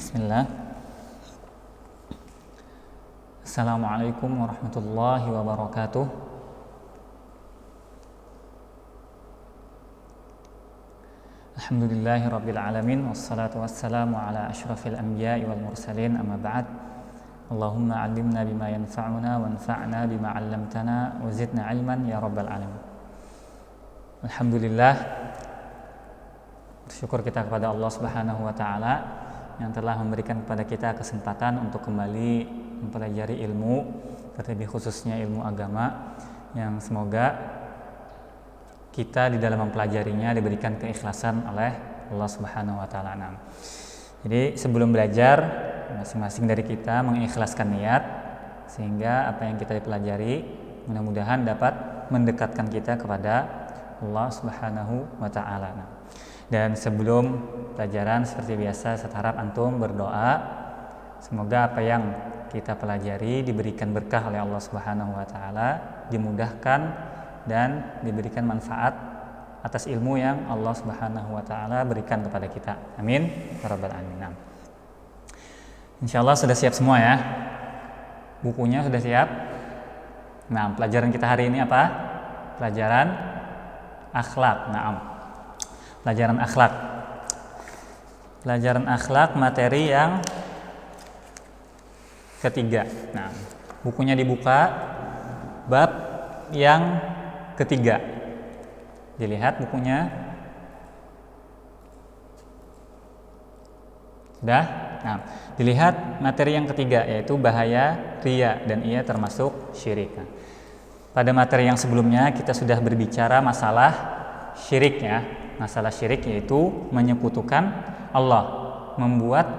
Bismillah. Assalamualaikum warahmatullahi wabarakatuh. Alhamdulillahi rabbil alamin, wassalatu wassalamu ala asyrafil anbiya'i wal mursalin, amma ba'd. Allahumma 'allimna bima yanfa'una wanfa'na bima 'allamtana wa zidna 'ilman ya rabbal alamin. Alhamdulillah, bersyukur kita kepada Allah Subhanahu wa taala yang telah memberikan kepada kita kesempatan untuk kembali mempelajari ilmu, terlebih khususnya ilmu agama, yang semoga kita di dalam mempelajarinya diberikan keikhlasan oleh Allah Subhanahu wa taala. Jadi sebelum belajar, masing-masing dari kita mengikhlaskan niat sehingga apa yang kita pelajari mudah-mudahan dapat mendekatkan kita kepada Allah Subhanahu wa taala. Dan sebelum pelajaran seperti biasa, saya harap antum berdoa semoga apa yang kita pelajari diberikan berkah oleh Allah Subhanahu wa taala, dimudahkan dan diberikan manfaat atas ilmu yang Allah Subhanahu wa taala berikan kepada kita. Amin ya rabbal alamin. Insyaallah sudah siap semua ya. Bukunya sudah siap. Nah, pelajaran kita hari ini apa? Pelajaran akhlak. Pelajaran akhlak. Pelajaran akhlak materi yang ketiga. Nah, bukunya dibuka, bab yang ketiga. Dilihat bukunya. Sudah? Nah, dilihat materi yang ketiga, yaitu bahaya riya dan ia termasuk syirik. Nah, pada materi yang sebelumnya kita sudah berbicara masalah syirik ya. Masalah syirik yaitu menyekutukan Allah, membuat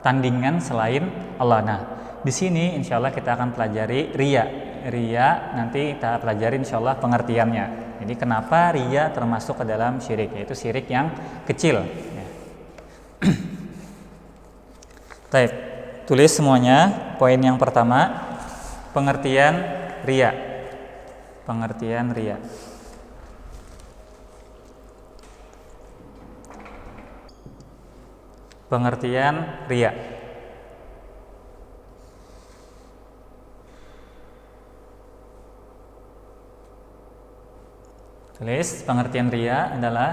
tandingan selain Allah. Nah, di sini insya Allah kita akan pelajari riya. Riya nanti kita pelajari insya Allah pengertiannya. Jadi kenapa riya termasuk ke dalam syirik, yaitu syirik yang kecil. Baik, tulis semuanya. Poin yang pertama, pengertian riya. Pengertian riya. Pengertian riya. Tulis, pengertian riya adalah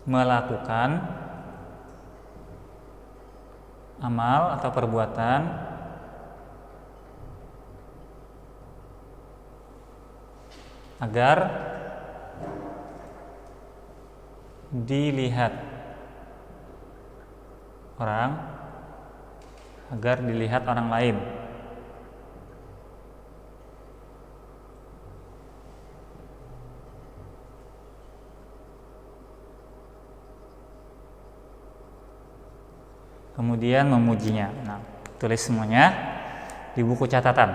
melakukan amal atau perbuatan agar dilihat orang, agar dilihat orang lain. Kemudian memujinya. Nah, tulis semuanya di buku catatan.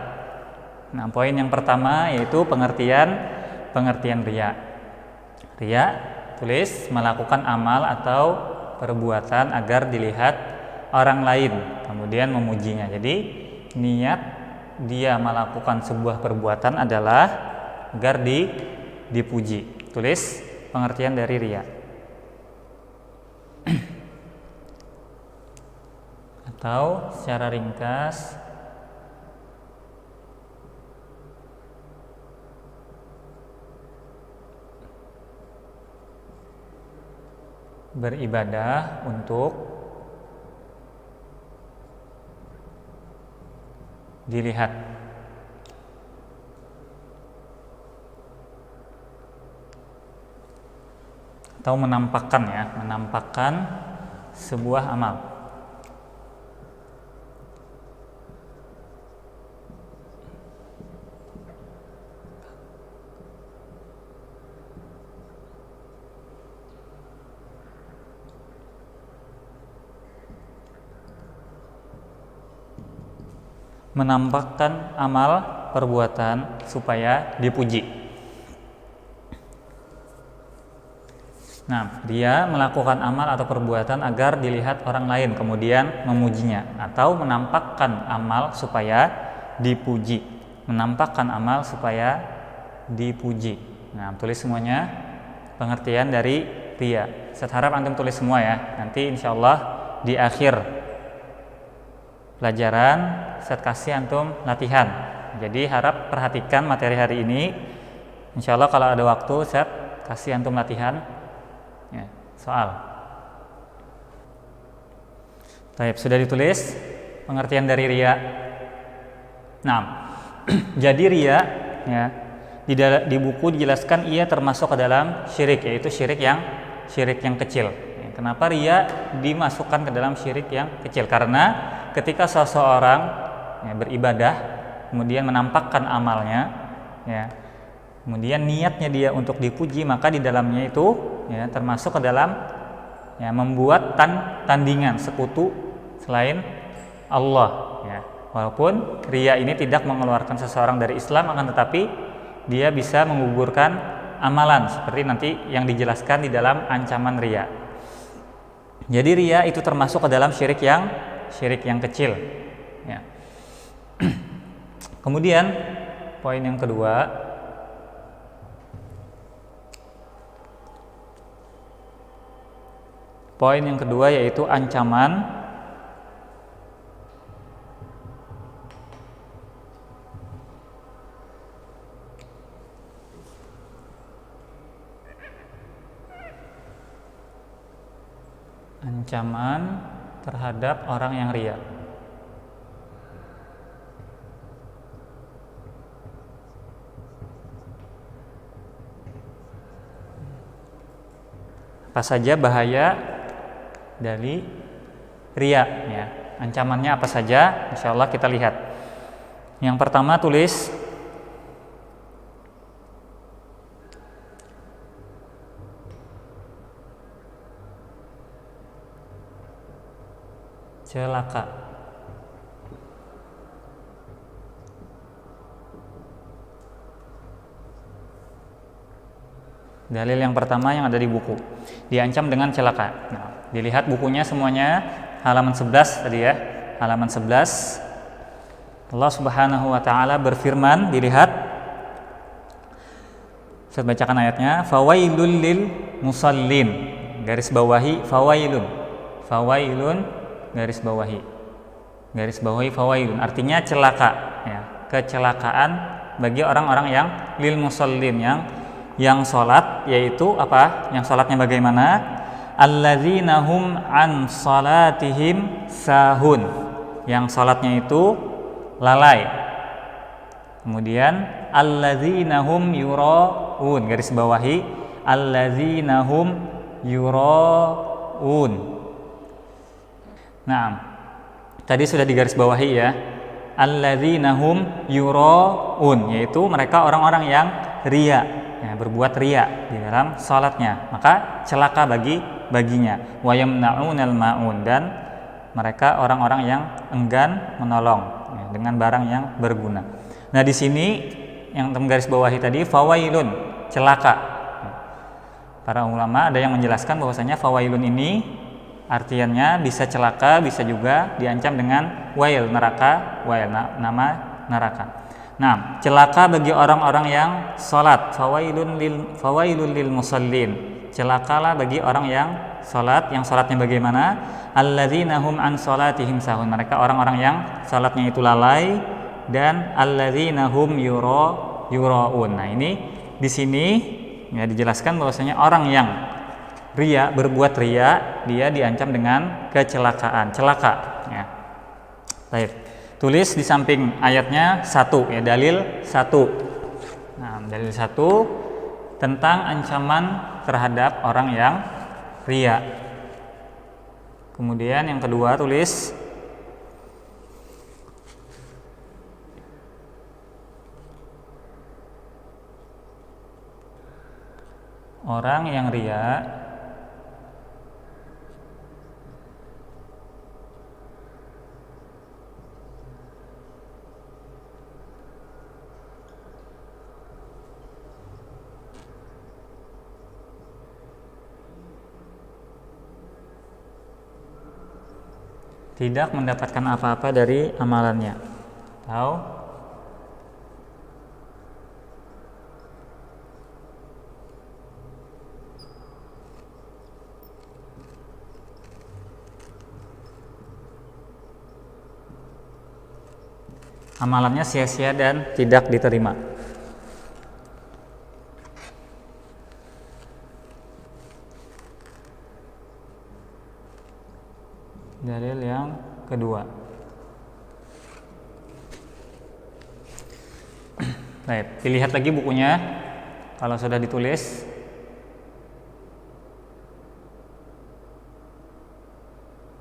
Nah, poin yang pertama yaitu pengertian riya. Riya, tulis melakukan amal atau perbuatan agar dilihat orang lain, kemudian memujinya. Jadi niat dia melakukan sebuah perbuatan adalah agar dipuji. Tulis pengertian dari riya. Atau secara ringkas, beribadah untuk dilihat. Atau menampakkan ya, menampakkan sebuah amal. Menampakkan amal perbuatan supaya dipuji. Nah, dia melakukan amal atau perbuatan agar dilihat orang lain, kemudian memujinya, atau menampakkan amal supaya dipuji. Menampakkan amal supaya dipuji. Nah, tulis semuanya pengertian dari riya. Saya harap antum tulis semua ya. Nanti insya Allah di akhir pelajaran Ustaz kasih antum latihan. Jadi harap perhatikan materi hari ini. Insya Allah kalau ada waktu Ustaz kasih antum latihan ya, soal. Baik, sudah ditulis pengertian dari riya. Nah, jadi riya ya, di buku dijelaskan ia termasuk ke dalam syirik, yaitu syirik yang kecil. Kenapa riya dimasukkan ke dalam syirik yang kecil? Karena ketika seseorang ya, beribadah kemudian menampakkan amalnya ya, kemudian niatnya dia untuk dipuji, maka di dalamnya itu ya, termasuk ke dalam ya, membuat tandingan sekutu selain Allah ya. Walaupun riya ini tidak mengeluarkan seseorang dari Islam, akan tetapi dia bisa menggugurkan amalan seperti nanti yang dijelaskan di dalam ancaman riya. Jadi riya itu termasuk ke dalam syirik yang kecil ya. Kemudian poin yang kedua, yaitu ancaman terhadap orang yang riya. Apa saja bahaya dari riya ya? Ancamannya apa saja? Insya Allah kita lihat. Yang pertama tulis celaka. Dalil yang pertama yang ada di buku, diancam dengan celaka. Nah, dilihat bukunya semuanya halaman 11 tadi ya. Halaman 11. Allah Subhanahu wa taala berfirman, dilihat. Saya bacakan ayatnya, fawailul lil musallin. Garis bawahi fawailun. Fawailun garis bawahi fawailun, artinya celaka ya, kecelakaan bagi orang-orang yang lil musallin, yang sholat, yaitu apa? Yang sholatnya bagaimana? Alladzina hum an salatihim sahun, yang sholatnya itu lalai. Kemudian alladzina hum yuraun, garis bawahi alladzina hum yuraun. Nah, tadi sudah digaris bawahi ya, alladzina hum yuraun, yaitu mereka orang-orang yang riya ya, berbuat riya di dalam salatnya, maka celaka baginya. Wa yamna'unal ma'un, dan mereka orang-orang yang enggan menolong ya, dengan barang yang berguna. Nah, di sini yang garis bawahi tadi fawailun, celaka. Para ulama ada yang menjelaskan bahwasanya fawailun ini artiannya bisa celaka, bisa juga diancam dengan wail, neraka, wail, nama neraka. Nah, celaka bagi orang-orang yang sholat, fawailun lil musallin, celakalah bagi orang yang sholat, yang sholatnya bagaimana? Alladzina hum an sholatihim sahun, mereka orang-orang yang sholatnya itu lalai, dan alladzina hum yuraun. Nah, ini di sini ya dijelaskan bahwasanya orang yang riya, berbuat riya, dia diancam dengan kecelakaan, celaka ya. Baik. Tulis di samping ayatnya 1 ya, dalil 1. Nah, dalil 1 tentang ancaman terhadap orang yang riya. Kemudian yang kedua tulis orang yang riya tidak mendapatkan apa-apa dari amalannya. Tahu? amalannya sia-sia dan tidak diterima. Dalil yang kedua. Baik, dilihat lagi bukunya kalau sudah ditulis.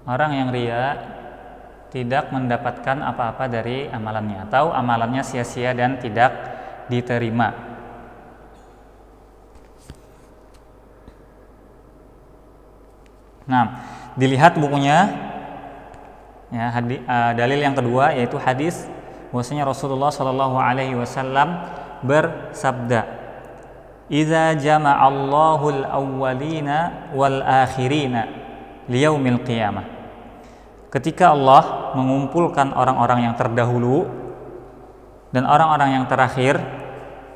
Orang yang riya tidak mendapatkan apa-apa dari amalannya atau amalannya sia-sia dan tidak diterima. Nah, dilihat bukunya. Ya, dalil yang kedua yaitu hadis bahwasanya Rasulullah Shallallahu Alaihi Wasallam bersabda, "Idza jama'allahu al-awwalina wal akhirina liyaumil qiyamah." Ketika Allah mengumpulkan orang-orang yang terdahulu dan orang-orang yang terakhir,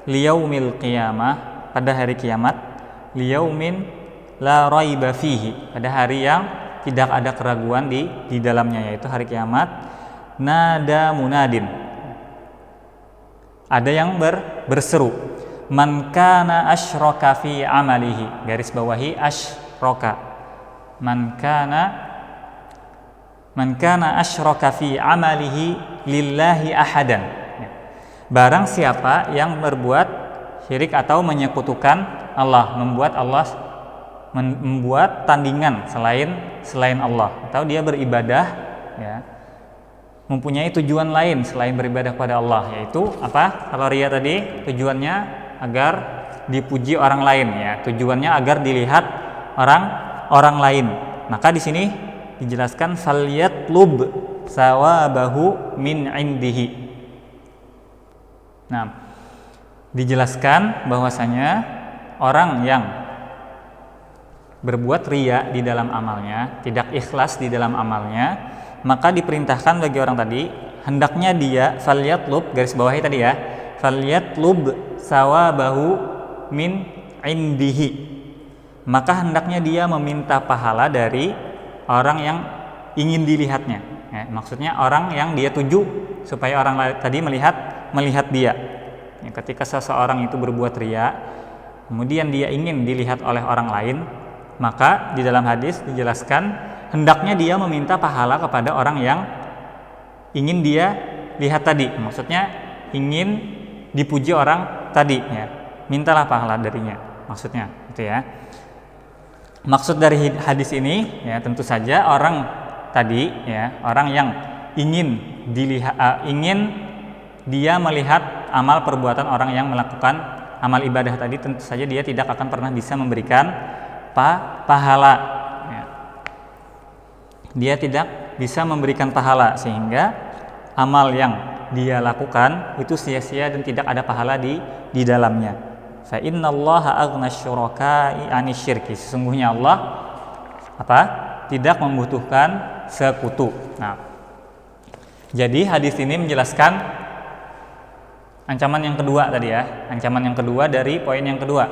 liyaumil qiyamah, pada hari kiamat, liyaumin la raiba fihi, pada hari yang tidak ada keraguan di dalamnya, yaitu hari kiamat. Nada munadin, ada yang berseru, man kana asyraka fi amalihi, garis bawahi asyraka, man kana asyraka fi amalihi lillahi ahadan, barang siapa yang berbuat syirik atau menyekutukan Allah, membuat tandingan selain Allah, atau dia beribadah, ya, mempunyai tujuan lain selain beribadah kepada Allah, yaitu apa? Kalau riya tadi tujuannya agar dipuji orang lain, ya, tujuannya agar dilihat orang lain. Maka di sini dijelaskan falyatlub sawabahu min indihi. Nah, dijelaskan bahwasanya orang yang berbuat riya di dalam amalnya, tidak ikhlas di dalam amalnya, maka diperintahkan bagi orang tadi, hendaknya dia falyatlub, garis bawahi tadi ya, falyatlub sawabahu min indihi, maka hendaknya dia meminta pahala dari orang yang ingin dilihatnya, ya, maksudnya orang yang dia tuju supaya orang lain tadi melihat dia, ya, ketika seseorang itu berbuat riya kemudian dia ingin dilihat oleh orang lain, maka di dalam hadis dijelaskan hendaknya dia meminta pahala kepada orang yang ingin dia lihat tadi, maksudnya ingin dipuji orang tadi, ya, mintalah pahala darinya, maksudnya itu ya. Maksud dari hadis ini, ya, tentu saja orang tadi, ya, orang yang ingin dia melihat amal perbuatan orang yang melakukan amal ibadah tadi, tentu saja dia tidak akan pernah bisa memberikan pahala, ya. Dia tidak bisa memberikan pahala, sehingga amal yang dia lakukan itu sia-sia dan tidak ada pahala di dalamnya. Fa innallaha aghna syuraka'i 'ani syirki, sesungguhnya Allah tidak membutuhkan sekutu. Nah, jadi hadis ini menjelaskan ancaman yang kedua tadi, ya, ancaman yang kedua dari poin yang kedua.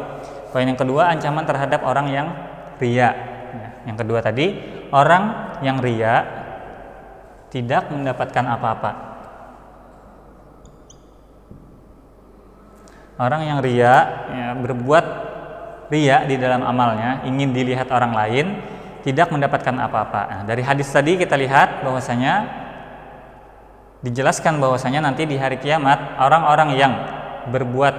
Poin yang kedua, ancaman terhadap orang yang riya. Yang kedua tadi, orang yang riya tidak mendapatkan apa-apa. Orang yang riya, ya, berbuat riya di dalam amalnya, ingin dilihat orang lain, tidak mendapatkan apa-apa. Nah, dari hadis tadi kita lihat bahwasanya dijelaskan bahwasanya nanti di hari kiamat orang-orang yang berbuat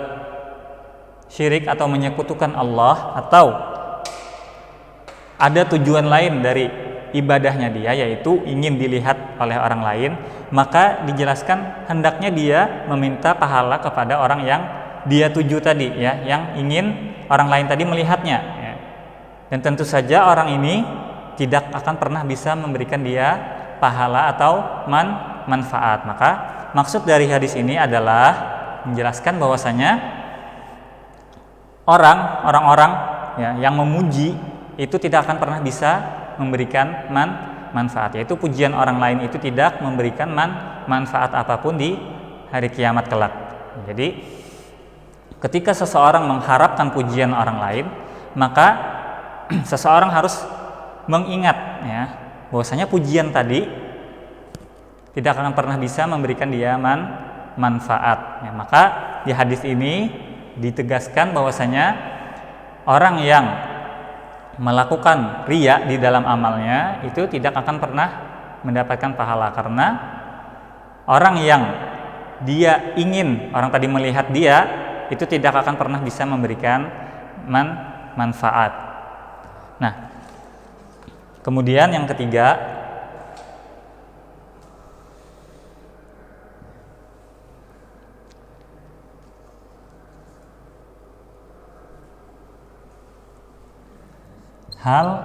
syirik atau menyekutukan Allah atau ada tujuan lain dari ibadahnya dia, yaitu ingin dilihat oleh orang lain, maka dijelaskan hendaknya dia meminta pahala kepada orang yang dia tuju tadi, ya, yang ingin orang lain tadi melihatnya, ya. Dan tentu saja orang ini tidak akan pernah bisa memberikan dia pahala atau manfaat. Maka maksud dari hadis ini adalah menjelaskan bahwasanya orang-orang, ya, yang memuji itu tidak akan pernah bisa memberikan manfaat, yaitu pujian orang lain itu tidak memberikan manfaat apapun di hari kiamat kelak. Jadi ketika seseorang mengharapkan pujian orang lain, maka seseorang harus mengingat, ya, bahwasanya pujian tadi tidak akan pernah bisa memberikan dia manfaat. Ya, maka di hadis ini ditegaskan bahwasanya orang yang melakukan riya di dalam amalnya itu tidak akan pernah mendapatkan pahala, karena orang yang dia ingin orang tadi melihat dia itu tidak akan pernah bisa memberikan manfaat. Nah, kemudian yang ketiga, hal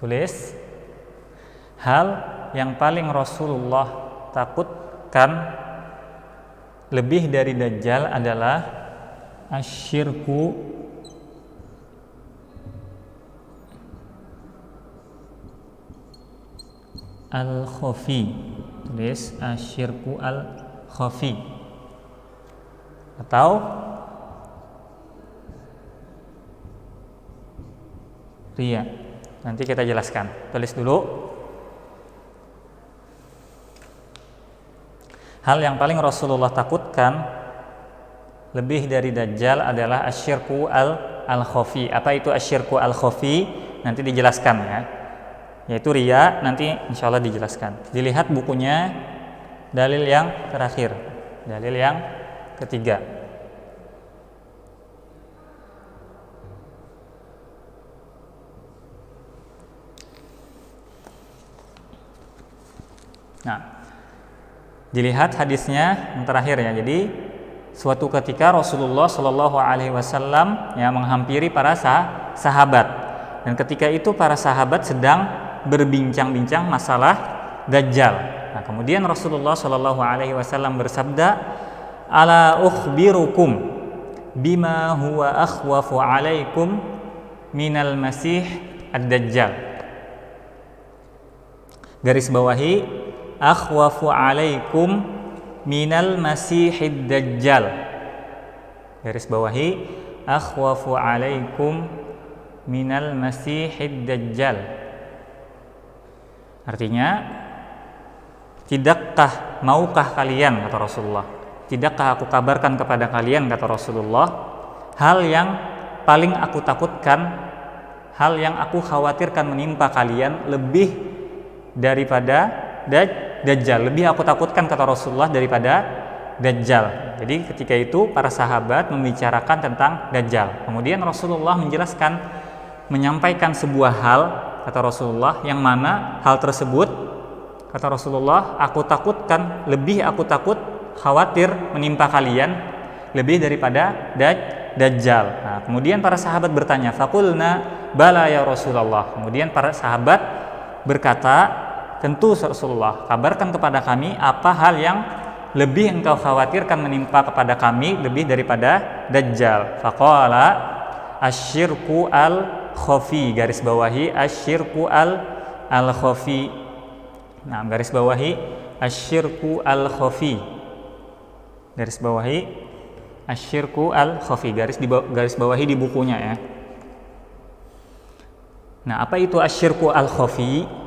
tulis hal yang paling Rasulullah takutkan lebih dari Dajjal adalah asyirku al-khafi. Tulis asyirku al-khafi atau riya. Nanti kita jelaskan. Tulis dulu. Hal yang paling Rasulullah takutkan lebih dari Dajjal adalah asyirku al-khafi. Apa itu asyirku al-khafi? Nanti dijelaskan ya. Yaitu riya, nanti insya Allah dijelaskan. Dilihat bukunya, dalil yang terakhir, dalil yang ketiga. Nah, dilihat hadisnya yang terakhir ya. Jadi suatu ketika Rasulullah Shallallahu Alaihi Wasallam yang menghampiri para sahabat, dan ketika itu para sahabat sedang berbincang-bincang masalah Dajjal. Nah, kemudian Rasulullah Shallallahu Alaihi Wasallam bersabda, "Ala ukhbirukum bima huwa akhwafu alaikum minal masih ad-Dajjal." Garis bawahi akhwafu alaikum minal masihid dajjal. Garis bawahi akhwafu alaikum minal masihid dajjal. Artinya, tidakkah maukah kalian, kata Rasulullah, tidakkah aku kabarkan kepada kalian, kata Rasulullah, hal yang paling aku takutkan, hal yang aku khawatirkan menimpa kalian lebih daripada Dajjal. Lebih aku takutkan, kata Rasulullah, daripada Dajjal. Jadi ketika itu para sahabat membicarakan tentang Dajjal. Kemudian Rasulullah menjelaskan, menyampaikan sebuah hal, kata Rasulullah, yang mana hal tersebut, kata Rasulullah, aku takutkan, lebih aku takut, khawatir menimpa kalian lebih daripada Dajjal. Nah, kemudian para sahabat bertanya, faqulna bala ya Rasulullah. Kemudian para sahabat berkata, tentu Rasulullah, kabarkan kepada kami apa hal yang lebih engkau khawatirkan menimpa kepada kami lebih daripada Dajjal. Faqala asyirku al-khafi. Garis bawahi asyirku al-khafi. Nah, garis bawahi asyirku al-khafi. Garis bawahi asyirku al-khafi. Garis bawahi di bukunya ya. Nah, apa itu asyirku al-khafi?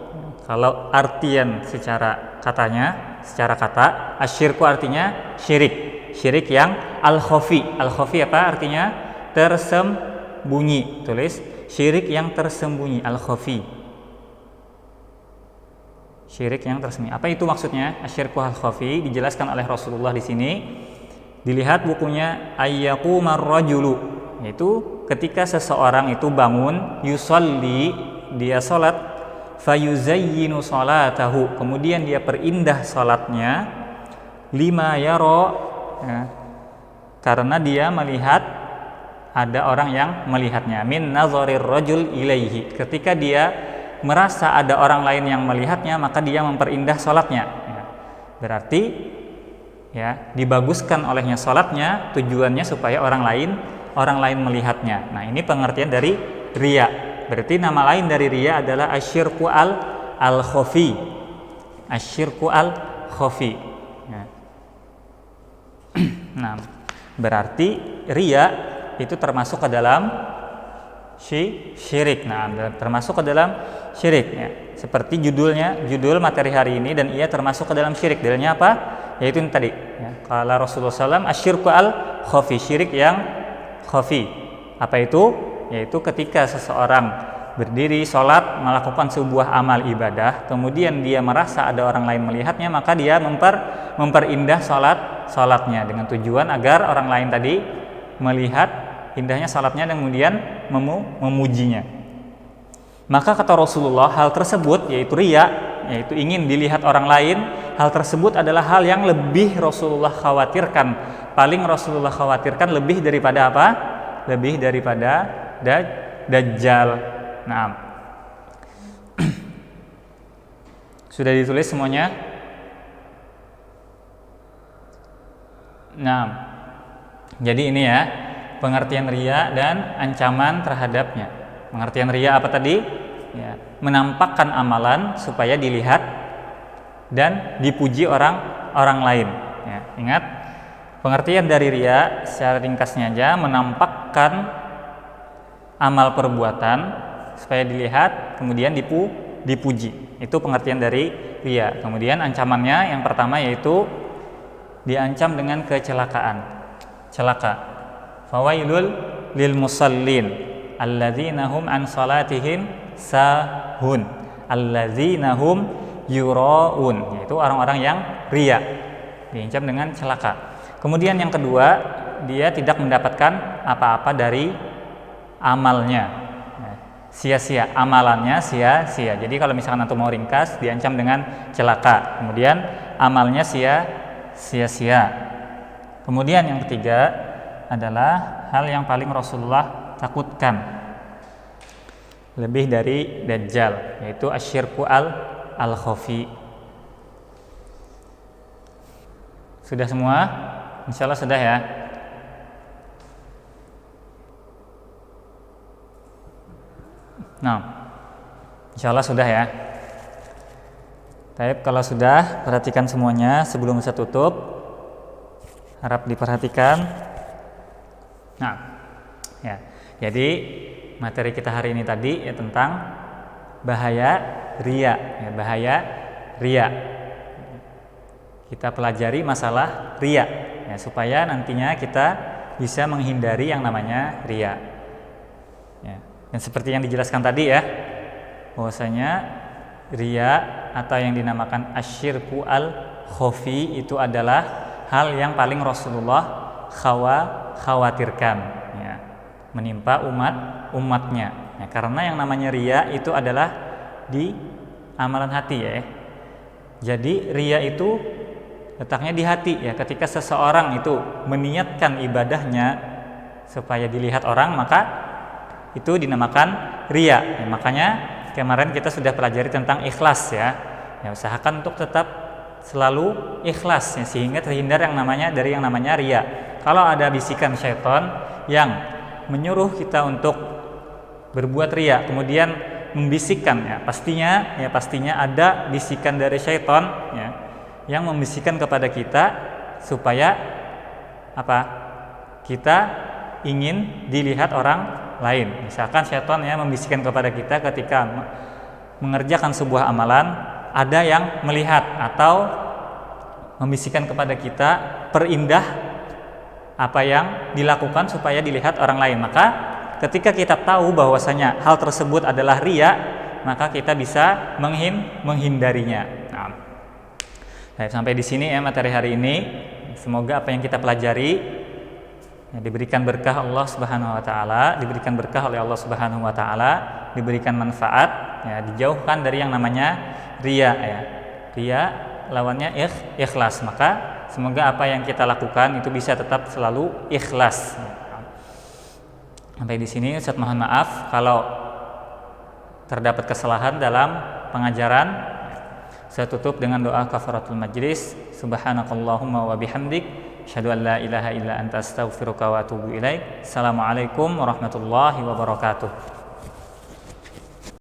Kalau artian secara katanya, secara kata, asyirku artinya syirik. Syirik yang al-khafi. Al-khafi apa artinya? Tersembunyi. Tulis syirik yang tersembunyi, al-khafi. Syirik yang tersembunyi. Apa itu maksudnya? Asyirku al-khafi dijelaskan oleh Rasulullah di sini. Dilihat bukunya ayyaqumar rajulu, yaitu ketika seseorang itu bangun, yusolli, dia salat, fayuzayyinu salatahu, kemudian dia perindah salatnya, lima yaro, ya, karena dia melihat ada orang yang melihatnya, min nazarir rajul ilaihi, ketika dia merasa ada orang lain yang melihatnya, maka dia memperindah salatnya. Ya, berarti ya dibaguskan olehnya salatnya, tujuannya supaya orang lain melihatnya. Nah, ini pengertian dari riya. Berarti nama lain dari riya adalah asyirku al-khafi. Asyirku al-khafi. Ya. Nah, berarti riya itu termasuk ke dalam syirik. Nah, termasuk ke dalam syirik ya. Seperti judul materi hari ini, dan ia termasuk ke dalam syirik. Dalilnya apa? Yaitu ini tadi ya. Qala Rasulullah SAW, asyirku al-khafi, syirik yang khafi. Apa itu? Yaitu ketika seseorang berdiri sholat, melakukan sebuah amal ibadah, kemudian dia merasa ada orang lain melihatnya, maka dia memperindah sholatnya dengan tujuan agar orang lain tadi melihat indahnya sholatnya dan kemudian memujinya. Maka kata Rasulullah, hal tersebut yaitu riya, yaitu ingin dilihat orang lain, hal tersebut adalah hal yang lebih Rasulullah khawatirkan, paling Rasulullah khawatirkan lebih daripada apa? Lebih daripada Dajjal. Nah, sudah ditulis semuanya? Nah, jadi ini ya pengertian riya dan ancaman terhadapnya. Pengertian riya apa tadi? Ya, menampakkan amalan supaya dilihat dan dipuji orang lain. Ya, ingat, pengertian dari riya secara ringkasnya aja, menampakkan amal perbuatan supaya dilihat kemudian dipuji. Itu pengertian dari riya. Kemudian ancamannya yang pertama yaitu diancam dengan kecelakaan. Celaka. Fawailul lil musallin alladzina hum an salatihim sahun alladzina hum yuraun, yaitu orang-orang yang riya, diancam dengan celaka. Kemudian yang kedua, dia tidak mendapatkan apa-apa dari amalnya, sia-sia, amalannya sia-sia. Jadi kalau misalkan antum mau ringkas, diancam dengan celaka, kemudian amalnya sia-sia. Kemudian yang ketiga adalah hal yang paling Rasulullah takutkan lebih dari Dajjal, yaitu asyirku al-khafi. Sudah semua? Insya Allah sudah ya. Nah, insya Allah sudah ya. Baik, kalau sudah, perhatikan semuanya sebelum saya tutup. Harap diperhatikan. Nah, ya. Jadi materi kita hari ini tadi ya tentang bahaya riya, ya, bahaya riya. Kita pelajari masalah riya, ya, supaya nantinya kita bisa menghindari yang namanya riya. Ya. Dan seperti yang dijelaskan tadi ya, bahwasanya riya atau yang dinamakan asyirku al-khafi itu adalah hal yang paling Rasulullah khawatirkan, ya, menimpa umatnya. Ya, karena yang namanya riya itu adalah di amalan hati ya. Jadi riya itu letaknya di hati ya. Ketika seseorang itu meniatkan ibadahnya supaya dilihat orang, maka itu dinamakan riya. Ya, makanya kemarin kita sudah pelajari tentang ikhlas ya. Ya, usahakan untuk tetap selalu ikhlas ya, sehingga terhindar dari yang namanya riya. Kalau ada bisikan syaitan yang menyuruh kita untuk berbuat riya, kemudian membisikkan ya, pastinya ada bisikan dari syaitan ya, yang membisikkan kepada kita supaya apa? Kita ingin dilihat orang lain. Misalkan syaitan ya membisikkan kepada kita ketika mengerjakan sebuah amalan, ada yang melihat, atau membisikkan kepada kita perindah apa yang dilakukan supaya dilihat orang lain. Maka ketika kita tahu bahwasanya hal tersebut adalah riya, maka kita bisa menghindarinya. Nah, sampai di sini ya materi hari ini. Semoga apa yang kita pelajari ya, diberikan berkah Allah Subhanahu wa taala, diberikan berkah oleh Allah Subhanahu wa taala, diberikan manfaat ya, dijauhkan dari yang namanya riya ya. Riya lawannya ikhlas. Maka semoga apa yang kita lakukan itu bisa tetap selalu ikhlas. Sampai di sini Ustaz mohon maaf kalau terdapat kesalahan dalam pengajaran. Saya tutup dengan doa kafaratul majlis. Subhanakallahumma wa bihamdik, asyhadu an la ilaha illa anta astaghfiruka wa atubu ilaik. Assalamualaikum warahmatullahi wabarakatuh.